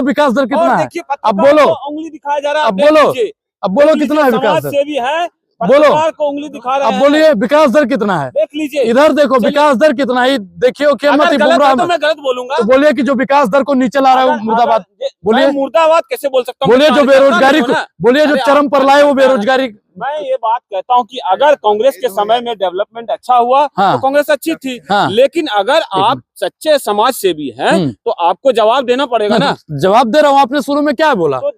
विकास दर कितना है, अब बोलो, उंगली दिखाया जा रहा है, अब बोलो कितना है विकास दर, भी है, बोलो, को उंगली दिखा रहे हैं। अब बोलिए विकास दर कितना है, देख लीजिए, इधर देखो विकास दर कितना है, देखिए क्या मत तो मैं गलत बोलूंगा, तो बोलिए कि जो विकास दर को नीचे ला रहा है मुर्दाबाद, बोलिए मुर्दाबाद कैसे बोल सकता हूँ, बोलिए जो बेरोजगारी को, बोलिए जो चरम पर लाए वो बेरोजगारी। मैं ये बात कहता हूँ कि अगर कांग्रेस के समय में डेवलपमेंट अच्छा हुआ तो कांग्रेस अच्छी थी, लेकिन अगर आप सच्चे समाज सेवी हैं तो आपको जवाब देना पड़ेगा ना। जवाब दे रहा हूँ, आपने शुरू में क्या बोला, तो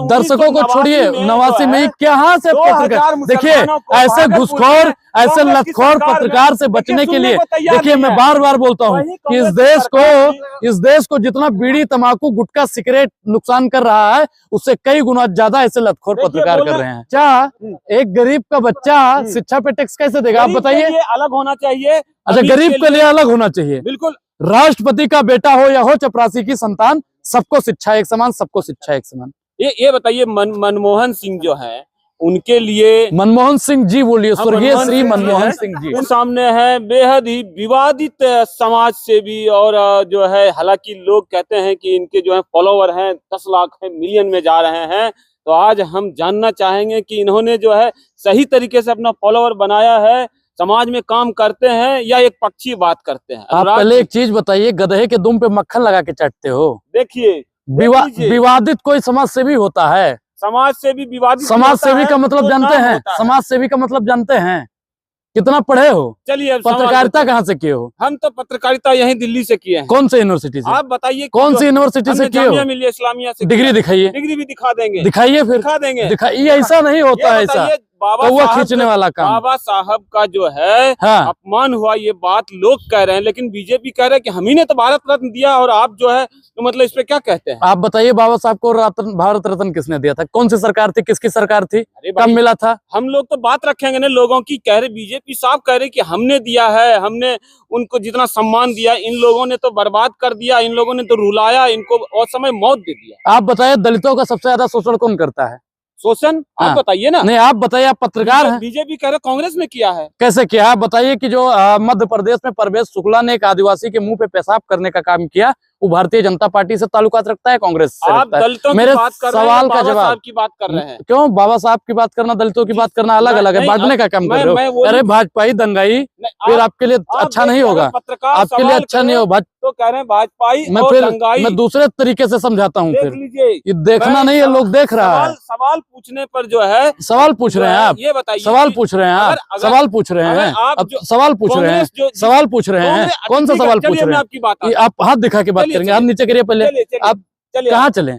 दर्शकों को छोड़िए, 89 में कहाँ से देखिए ऐसे घुसखोर ऐसे लतखोर पत्रकार से बचने के लिए, देखिए मैं बार बार बोलता हूँ कि इस देश को जितना बीड़ी तंबाकू गुटखा सिगरेट नुकसान कर रहा है उससे कई गुना ज्यादा ऐसे लतखोर पत्रकार कर रहे हैं। क्या एक गरीब का बच्चा शिक्षा पे टैक्स कैसे देगा, आप बताइए। अलग होना चाहिए, अच्छा गरीब के लिए अलग होना चाहिए, बिल्कुल। राष्ट्रपति का बेटा हो या हो चपरासी की संतान, सबको शिक्षा एक समान, सबको शिक्षा एक समान। ये बताइए मनमोहन सिंह जो है उनके लिए, मनमोहन सिंह जी बोलिए, स्वर्गीय श्री मनमोहन सिंह जी सामने है, बेहद ही विवादित समाज सेवी, और जो है हालांकि लोग कहते हैं कि इनके जो है फॉलोवर हैं 10 लाख है, मिलियन में जा रहे हैं। तो आज हम जानना चाहेंगे कि इन्होंने जो है सही तरीके से अपना फॉलोवर बनाया है, समाज में काम करते हैं या एक पक्षी बात करते हैं। आप पहले एक चीज बताइए, गधे के दुम पे मक्खन लगा के चाटते हो। देखिए विवादित कोई समाज सेवी होता है, समाज सेवी विवादित, समाज सेवी का मतलब जानते हैं, समाज सेवी का मतलब जानते हैं, कितना पढ़े हो, चलिए पत्रकारिता कहाँ से किए हो। हम तो पत्रकारिता यहीं दिल्ली से किए हैं। कौन से यूनिवर्सिटी से, आप बताइए कौन सी यूनिवर्सिटी से किए हो। जामिया मिलिया इस्लामिया से। डिग्री दिखाइए, डिग्री भी दिखा देंगे, दिखाइए, फिर दिखा देंगे, दिखाइए। ऐसा नहीं होता है, ऐसा कौवा खींचने वाला काम। बाबा साहब का जो है अपमान हुआ, ये बात लोग कह रहे हैं, लेकिन बीजेपी कह रहे हैं कि हम ही ने तो भारत रत्न दिया और आप जो है तो मतलब इस पे क्या कहते हैं। आप बताइए बाबा साहब को भारत रत्न किसने दिया था, कौन सी सरकार थी, किसकी सरकार थी, कब मिला था। हम लोग तो बात रखेंगे ना लोगों की, कह रहे बीजेपी साहब कह रहे कि हमने दिया है, हमने उनको जितना सम्मान दिया इन लोगों ने तो बर्बाद कर दिया, इन लोगों ने तो रुलाया, इनको और समय मौत दे दिया। आप बताइए दलितों का सबसे ज्यादा शोषण कौन करता है, शोषण आप बताइए ना। नहीं आप बताइए, आप पत्रकार हैं। बीजेपी कह रहे कांग्रेस ने किया है, कैसे किया, आप बताइए कि जो मध्य प्रदेश में परवेश शुक्ला ने एक आदिवासी के मुंह पे पेशाब करने का काम किया, वो भारतीय जनता पार्टी से ताल्लुकात रखता है, कांग्रेस से आप दलितों मेरे की बात कर सवाल का जवाब की बात कर रहे हैं। क्यों बाबा साहब की बात करना दलितों की बात करना अलग अलग है, बांटने का काम कर रहे हो। अरे भाजपाई दंगाई फिर आपके लिए अच्छा नहीं होगा, आपके लिए अच्छा नहीं होगा। तो कह रहे हैं भाजपाई और दंगाई, मैं दूसरे तरीके से समझाता हूँ, फिर ये देखना नहीं है, लोग देख रहा है। सवाल पूछने पर जो है सवाल पूछ रहे हैं आप, ये बताइए, सवाल पूछ रहे हैं आप, सवाल पूछ रहे हैं, सवाल पूछ रहे हैं, सवाल पूछ रहे हैं, कौन सा सवाल पूछ रहे हैं। आप हाथ दिखा के बात करेंगे, हाथ नीचे करिए पहले। आप कहाँ चले,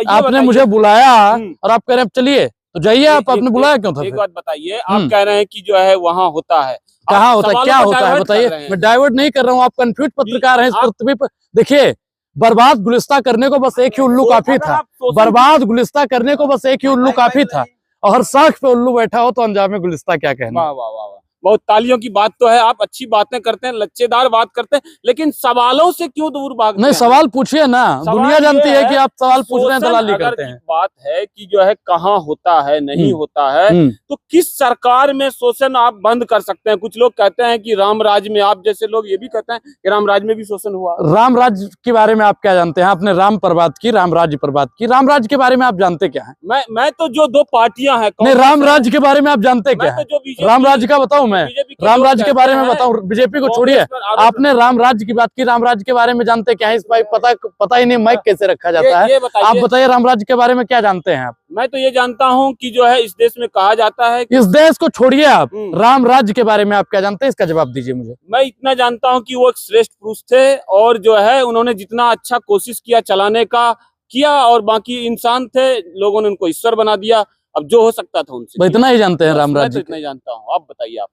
आपने मुझे बुलाया और आप कह रहे हैं चलिए, तो जाइए आप, आपने बुलाया क्यों था। एक बात बताइए, आप कह रहे हैं कि जो है वहाँ होता है, कहाँ होता है, क्या होता है बताइए। मैं डाइवर्ट नहीं कर रहा हूँ, आप कंफ्यूज पत्रकार हैं इस पृथ्वी पर। देखिए बर्बाद गुलिस्ता करने को बस एक ही उल्लू काफी था, बर्बाद गुलिस्ता करने को बस एक ही उल्लू काफी था, और साख पे उल्लू बैठा हो तो अंजाम गुलिस्ता क्या कहना। वाह वाह वाह, बहुत तालियों की बात तो है, आप अच्छी बातें करते हैं, लच्चेदार बात करते हैं, लेकिन सवालों से क्यों दूर भागते हैं। नहीं सवाल पूछिए ना, दुनिया जानती है कि आप सवाल पूछ रहे हैं, दलाली करते हैं। बात है कि जो है कहाँ होता है, नहीं होता है, तो किस सरकार में शोषण आप बंद कर सकते हैं। कुछ लोग कहते हैं कि राम राज में, आप जैसे लोग ये भी कहते हैं कि राम राज में भी शोषण हुआ। राम राज के बारे में आप क्या जानते हैं, आपने राम पर बात की, राम राज्य पर बात की, राम राज्य के बारे में आप जानते क्या है। मैं तो जो दो पार्टियां हैं, नहीं राम राज्य के बारे में आप जानते क्या है, राम राज्य का बताऊं मैं, राम राज्य के बारे में बताऊं, बीजेपी को छोड़िए। आपने राम राज्य की बात की, राम राज्य के बारे में जानते क्या है, इस भाई पता ही नहीं माइक कैसे रखा जाता है। आप बताइए राम राज्य के बारे में क्या जानते हैं आप। मैं तो ये जानता हूं कि जो है इस देश में कहा जाता है, इस देश को छोड़िए आप, राम राज्य के बारे में आप क्या जानते हैं, इसका जवाब दीजिए मुझे। मैं इतना जानता हूं कि वो एक श्रेष्ठ पुरुष थे, और जो है उन्होंने जितना अच्छा कोशिश किया चलाने का किया, और बाकी इंसान थे, लोगों ने उनको ईश्वर बना दिया। अब जो हो सकता था उनसे, इतना ही जानते हैं राम राज्य। इतना ही जानता हूँ, आप बताइए। आप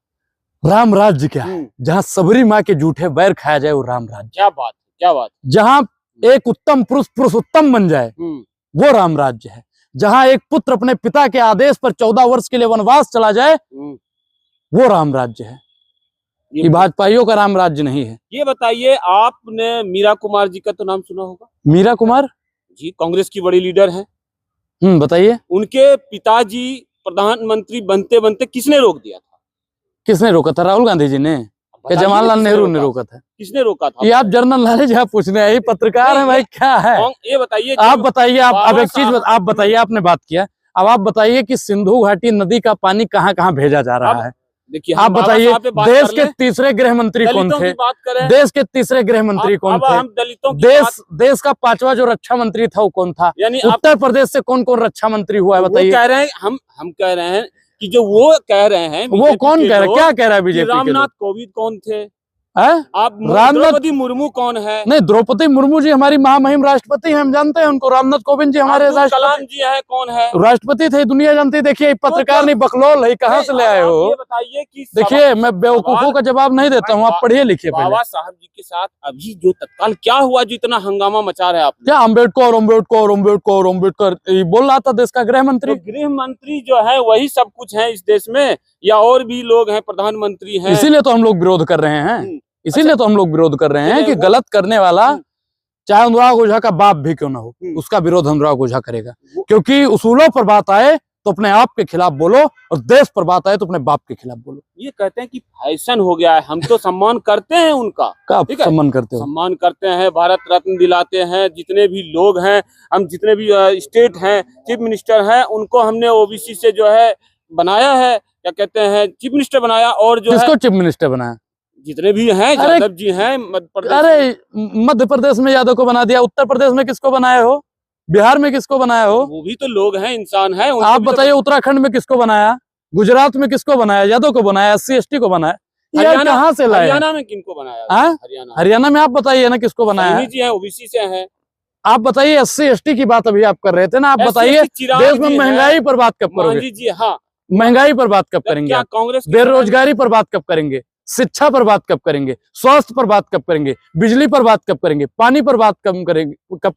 राम राज्य क्या है, जहाँ सबरी माँ के जूठे बैर खाया जाए, वो राम राज्य। क्या बात, क्या बात। जहाँ एक उत्तम पुरुष पुरुषोत्तम बन जाए, वो राम राज्य है। जहाँ एक पुत्र अपने पिता के आदेश पर 14 वर्ष के लिए वनवास चला जाए, वो राम राज्य है। ये भाजपाइयों का राम राज्य नहीं है। ये बताइए, आपने मीरा कुमार जी का तो नाम सुना होगा। मीरा कुमार जी कांग्रेस की बड़ी लीडर है। बताइए। उनके पिताजी प्रधानमंत्री बनते बनते किसने रोक दिया था। किसने रोका था, राहुल गांधी जी ने। कि जवाहरलाल नेहरू ने रोका था? किसने रोका था? ये आप जनरल नॉलेज आप पूछ रहे हैं, ये पत्रकार है भाई, क्या है? ये बताइए, आप बताइए, आप अब एक चीज आप बताइए, आपने बात किया, अब आप बताइए कि सिंधु घाटी नदी का पानी कहाँ कहाँ भेजा जा रहा है? देखिए, आप बताइए, देश के तीसरे गृह मंत्री कौन थे? देश के तीसरे गृह मंत्री कौन थे? हम दलितों की देश का 5वां जो रक्षा मंत्री था वो कौन था? यानी उत्तर प्रदेश से कौन कौन रक्षा मंत्री हुआ है बताइए? कह रहे हैं, हम कह रहे हैं कि जो वो कह रहे हैं, वो कौन कह रहा है, क्या कह रहा है बीजेपी? रामनाथ कोविंद कौन थे? आप द्रौपदी मुर्मू कौन है? नहीं, द्रौपदी मुर्मू जी हमारी महामहिम राष्ट्रपति हैं, हम जानते हैं उनको। रामनाथ कोविंद जी हमारे कलाम जी है, कौन है? राष्ट्रपति थे, दुनिया जानती है। देखिए, पत्रकार नहीं, बकलोल है, कहाँ से ले आए हो? ये बताइए कि देखिए, मैं बेवकूफों का जवाब नहीं देता हूँ, आप पढ़िए लिखिए। बाबा साहब जी के साथ अभी जो तत्काल क्या हुआ जो इतना हंगामा मचा रहे आप? क्या अम्बेडकर बोल रहा था देश का गृह मंत्री? गृह मंत्री जो है वही सब कुछ है इस देश में, या और भी लोग हैं, प्रधानमंत्री हैं? इसीलिए तो हम लोग विरोध कर रहे हैं, इसीलिए तो हम लोग विरोध कर रहे हैं कि गलत करने वाला चाहे अनुराग ओझा का बाप भी क्यों ना हो, उसका विरोध अनुराग ओझा करेगा। क्योंकि उसूलों पर बात आए तो अपने आप के खिलाफ बोलो, और देश पर बात आए तो अपने बाप के खिलाफ बोलो। ये कहते हैं कि फैशन हो गया है, हम तो सम्मान करते हैं उनका। क्या सम्मान करते हो? सम्मान करते हैं, भारत रत्न दिलाते हैं, जितने भी लोग हैं, हम जितने भी स्टेट हैं, चीफ मिनिस्टर हैं, उनको हमने ओबीसी से जो है बनाया है, क्या कहते हैं, चीफ मिनिस्टर बनाया। और जो किसको चीफ मिनिस्टर बनाया? जितने भी हैं, यादव जी हैं मध्य प्रदेश। अरे मध्य प्रदेश में यादव को बना दिया, उत्तर प्रदेश में किसको बनाया हो? बिहार में किसको बनाया हो? वो भी तो लोग हैं, इंसान हैं। आप बताइए, उत्तराखंड में किसको बनाया? गुजरात में किसको बनाया? यादव को बनाया, SC ST को बनाया? कहाँ से लाए? हरियाणा में किनको बनाया? हरियाणा में आप बताइए ना किसको बनाया? जी हैं, ओबीसी से हैं। आप बताइए, SC ST की बात अभी आप कर रहे थे ना, आप बताइए देश में महंगाई पर बात कब करोगे? जी हाँ, महंगाई पर बात कब करेंगे? कांग्रेस बेरोजगारी पर बात कब करेंगे? शिक्षा पर बात कब करेंगे? स्वास्थ्य पर बात कब करेंगे? बिजली पर बात कब करेंगे? पानी पर बात कब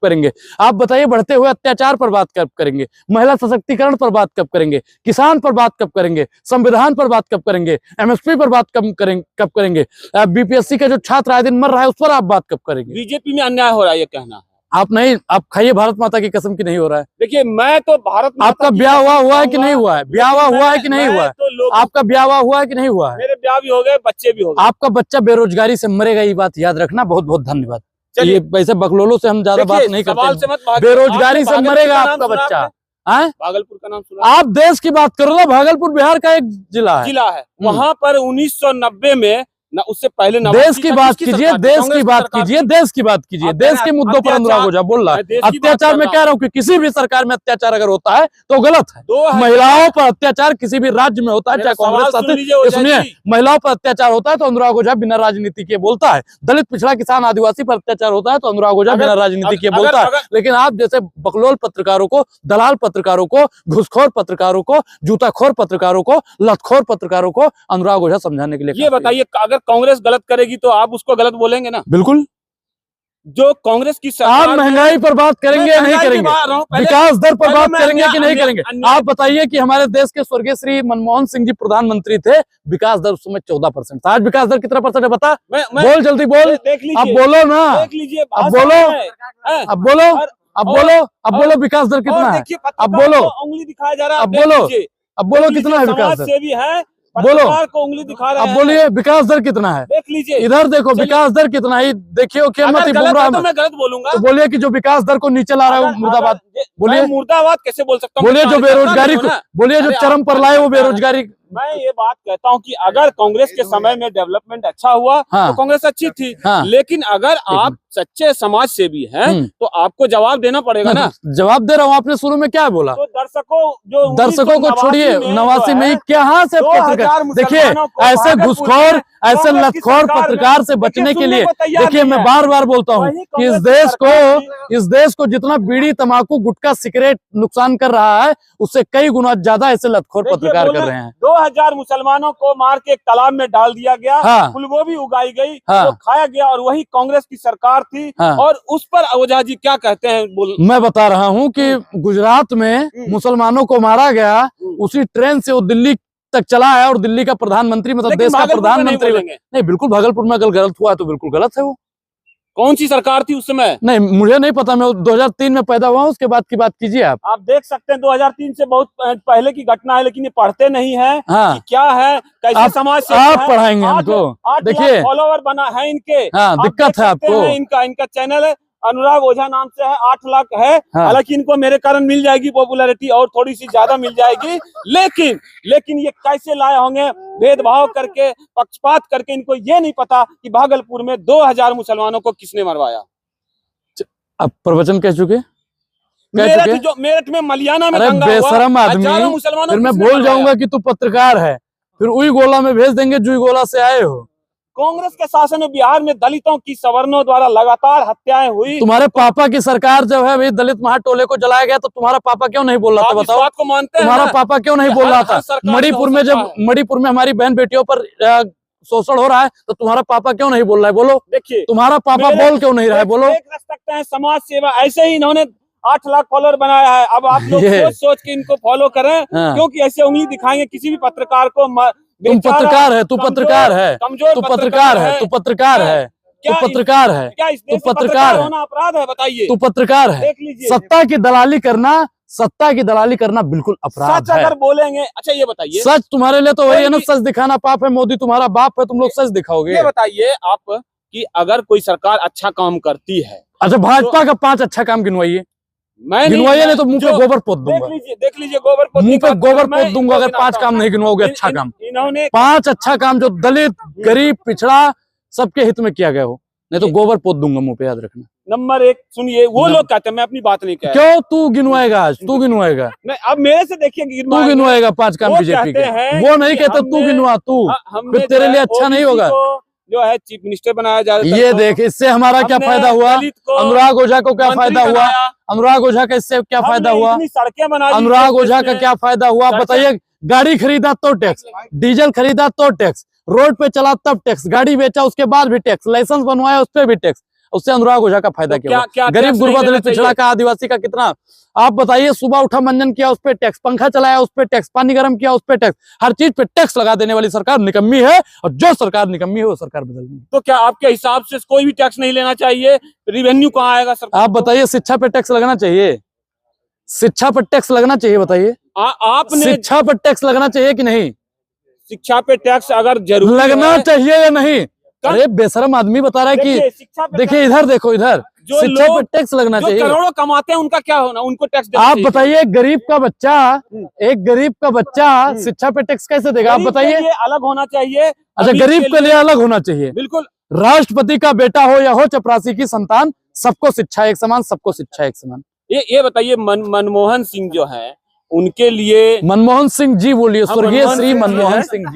करेंगे? आप बताइए, बढ़ते हुए अत्याचार पर बात कब करेंगे? महिला सशक्तिकरण पर बात कब करेंगे? किसान पर बात कब करेंगे? संविधान पर बात कब करेंगे? MSP पर बात कब करेंगे? BPSC का जो छात्र आए दिन मर रहा है उस पर आप बात कब करेंगे? बीजेपी में अन्याय हो रहा है, ये कहना है आप नहीं। आप खाइए भारत माता की कसम की नहीं हो रहा है। देखिए, मैं तो भारत आपका ब्याह हुआ है कि नहीं हुआ है? ब्याह हुआ है कि नहीं हुआ है? आपका ब्याह हुआ है कि नहीं हुआ है? मेरे ब्याह भी हो गए, बच्चे भी हो गए। आपका बच्चा बेरोजगारी से मरेगा, ये बात याद रखना। बहुत बहुत धन्यवाद। ये वैसे बकलोलों से हम ज्यादा बात नहीं करते। बेरोजगारी से मरेगा आपका बच्चा। भागलपुर का नाम सुना? आप देश की बात करो ना, भागलपुर बिहार का एक जिला है। वहाँ पर 1990 में ना, उससे पहले देश की बात कीजिए, देश की बात कीजिए, देश की बात कीजिए। देश के मुद्दों पर अनुराग ओझा बोल रहा है। अत्याचार में कह रहा हूँ कि किसी भी सरकार में अत्याचार अगर होता है तो गलत है। महिलाओं पर अत्याचार किसी भी राज्य में होता है, चाहे कांग्रेस। सुनिए, महिलाओं पर अत्याचार होता है तो अनुराग ओझा बिना राजनीति के बोलता है। दलित, पिछड़ा, किसान, आदिवासी पर अत्याचार होता है तो अनुराग ओझा बिना राजनीति के बोलता है। लेकिन आप जैसे बकलोल पत्रकारों को, दलाल पत्रकारों को, घुसखोर पत्रकारों को, जूताखोर पत्रकारों को, लतखोर पत्रकारों को अनुराग ओझा समझाने के लिए। ये बताइए, अगर कांग्रेस गलत करेगी तो आप उसको गलत बोलेंगे ना? बिल्कुल। जो कांग्रेस की सरकार, आप महंगाई पर बात करेंगे या नहीं करेंगे? विकास दर पर बात करेंगे कि नहीं करेंगे? आप बताइए कि हमारे देश के स्वर्गीय श्री मनमोहन सिंह जी प्रधानमंत्री थे, विकास दर उस समय 14% था। आज विकास दर कितना परसेंट है बता? बोल, जल्दी बोल। अब बोलो ना, अब बोलो, अब बोलो, अब बोलो, अब बोलो, विकास दर कितना है? अब बोलो, उंगली दिखाया जा रहा है। अब बोलो, अब बोलो कितना है विकास दर? बोलो, को उंगली दिखा रहे हैं। अब बोलिए विकास दर कितना है? देख लीजिए, इधर देखो विकास दर कितना है। देखियो क्या मत तो मैं गलत बोलूंगा तो बोलिए कि जो विकास दर को नीचे ला रहा है मुर्दाबाद। बोलिए मुर्दाबाद कैसे बोल सकता हूँ? बोलिए जो बेरोजगारी को, बोलिए जो चरम पर लाए वो बेरोजगारी। मैं ये बात कहता हूँ कि अगर कांग्रेस के समय में डेवलपमेंट अच्छा हुआ तो कांग्रेस अच्छी थी। लेकिन अगर आप सच्चे समाज सेवी हैं तो आपको जवाब देना पड़ेगा ना। जवाब दे रहा हूँ। आपने शुरू में क्या बोला? तो दर्शकों को छोड़िए, 89 में कहाँ से पत्रकार? देखिए, ऐसे घुसखोर, ऐसे लतखोर पत्रकार से बचने के लिए, देखिए मैं बार बार बोलता हूँ कि इस देश को जितना बीड़ी, तंबाकू, गुटखा, सिगरेट नुकसान कर रहा है, उससे कई गुना ज्यादा ऐसे लतखोर पत्रकार कर रहे हैं। 2000 मुसलमानों को मार के एक तालाब में डाल दिया गया, फूलगोभी उगाई गई, वो खाया गया, और वही कांग्रेस की सरकार थी। और उस पर ओझा जी क्या कहते हैं? मैं बता रहा हूँ कि गुजरात में मुसलमानों को मारा गया, उसी ट्रेन से वो दिल्ली तक चला है, और दिल्ली का प्रधानमंत्री, मतलब देश का प्रधानमंत्री। नहीं, बिल्कुल भागलपुर में अगर गलत हुआ है तो बिल्कुल गलत है वो। कौन सी सरकार थी उस समय? नहीं मुझे नहीं पता, मैं 2003 में पैदा हुआ हूँ, उसके बाद की बात कीजिए आप। आप देख सकते हैं 2003 से बहुत पहले की घटना है, लेकिन ये पढ़ते नहीं है हाँ, कि क्या है, कैसे समाज से आप पढ़ाएंगे हमको। देखिए फॉलोवर बना है इनके। हाँ, दिक्कत है आपको। इनका चैनल है अनुराग ओझा नाम से है, 8 लाख है। हाँ। हालांकि इनको मेरे कारण मिल जाएगी पॉपुलैरिटी और थोड़ी सी ज्यादा मिल जाएगी, लेकिन ये कैसे लाए होंगे भेदभाव करके, पक्षपात करके। इनको ये नहीं पता कि भागलपुर में 2000 मुसलमानों को किसने मरवाया। अब प्रवचन कह चुके, मेरठ में मलियाना में अरे बेशरम आदमी, फिर मैं बोल जाऊंगा कि तू पत्रकार है, फिर उई गोला में भेज देंगे जुई गोला से आए हो। कांग्रेस के शासन में बिहार में दलितों की सवर्णों द्वारा लगातार हत्याएं हुई। तुम्हारे पापा की सरकार जब है भाई दलित महाटोले को जलाया गया, तो तुम्हारा पापा क्यों नहीं बोल रहा था? बताओ, को मानते हैं तुम्हारा पापा क्यों नहीं बोल रहा था? मणिपुर में जब मणिपुर में हमारी बहन बेटियों पर शोषण हो रहा है, तो तुम्हारा पापा क्यों नहीं बोल रहा है? बोलो, देखिए तुम्हारा पापा बोल क्यों नहीं रहा है? बोलो। रख सकते हैं समाज सेवा, ऐसे ही इन्होंने 8 लाख फॉलोअर बनाया है। अब आप लोग सोच के इनको फॉलो करें, क्योंकि ऐसे उंगली दिखाएंगे किसी भी पत्रकार को। तुम पत्रकार है, तू पत्रकार है, तू पत्रकार है, तू पत्रकार है, तू पत्रकार है, तू पत्रकार होना अपराध है? बताइए, तू पत्रकार है। सत्ता की दलाली करना बिल्कुल अपराध है। अगर बोलेंगे, अच्छा ये बताइए, सच तुम्हारे लिए तो वही है ना, सच दिखाना पाप है। मोदी तुम्हारा बाप है, तुम लोग सच दिखाओगे। ये बताइए आप कि अगर कोई सरकार अच्छा काम करती है, अच्छा भाजपा का 5 अच्छा काम गिनवाइए। मैं गिनवाइए नहीं तो मुंह पे गोबर पोत दूंगा। देख लीजिए गोबर पोत, मुंह पे गोबर पोत दूंगा अगर 5 काम नहीं गिनवाओगे। अच्छा काम, इन्होंने 5 अच्छा काम जो दलित, गरीब, पिछड़ा सबके हित में किया गया हो, नहीं तो गोबर पोत दूंगा मुंह पे, याद रखना। नंबर 1 सुनिए, वो लोग कहते हैं, मैं अपनी बात नहीं कह रहा। क्यों तू गिनवाएगा? आज तू गिनवाएगा? नहीं, अब मेरे से देखिए, तू गिनवाएगा 5 काम बीजेपी के। वो नहीं कहते तू गिनवा, तू फिर तेरे लिए अच्छा नहीं होगा। जो है चीफ मिनिस्टर बनाया जा रहा है, ये देख, इससे हमारा क्या फायदा हुआ? अनुराग ओझा को क्या फायदा हुआ? अनुराग ओझा का इससे क्या फायदा हुआ? सड़कें बना, अनुराग ओझा का क्या फायदा हुआ? बताइए। गाड़ी खरीदा तो टैक्स, डीजल खरीदा तो टैक्स, रोड पे चला तब टैक्स, गाड़ी बेचा उसके बाद भी टैक्स, लाइसेंस बनवाया उस पर भी टैक्स। उससे अनुराग ओझा का फायदा क्या हुआ? गरीब गुरबा दलित पिछड़ा का, आदिवासी का कितना? आप बताइए। सुबह उठा मंजन किया उस पे टैक्स, पंखा चलाया उस पे टैक्स, पानी गर्म किया उस पे टैक्स, हर चीज पे टैक्स लगा देने वाली सरकार निकम्मी है। और जो सरकार निकम्मी है वो सरकार बदलनी है। तो क्या आपके हिसाब से कोई भी टैक्स नहीं लेना चाहिए? रिवेन्यू कहाँ आएगा सरकार? आप बताइए। शिक्षा पे टैक्स लगना चाहिए? शिक्षा पर टैक्स लगना चाहिए? बताइए, आपने शिक्षा पर टैक्स लगना चाहिए कि नहीं? शिक्षा पे टैक्स अगर जरूर लगना चाहिए या नहीं? अरे बेशरम आदमी बता रहा है कि देखिए इधर देखो, इधर शिक्षा पर टैक्स लगना चाहिए। करोड़ों कमाते हैं उनका क्या होना? उनको टैक्स आप बताइए। एक गरीब का बच्चा शिक्षा पे टैक्स कैसे देगा? आप बताइए। अलग होना चाहिए। अच्छा, गरीब के लिए अलग होना चाहिए। बिल्कुल। राष्ट्रपति का बेटा हो या हो चपरासी की संतान, सबको शिक्षा एक समान, सबको शिक्षा एक समान। ये बताइए, मनमोहन सिंह जो है, उनके लिए, मनमोहन सिंह जी बोलिए, स्वर्गीय श्री मनमोहन सिंह जी।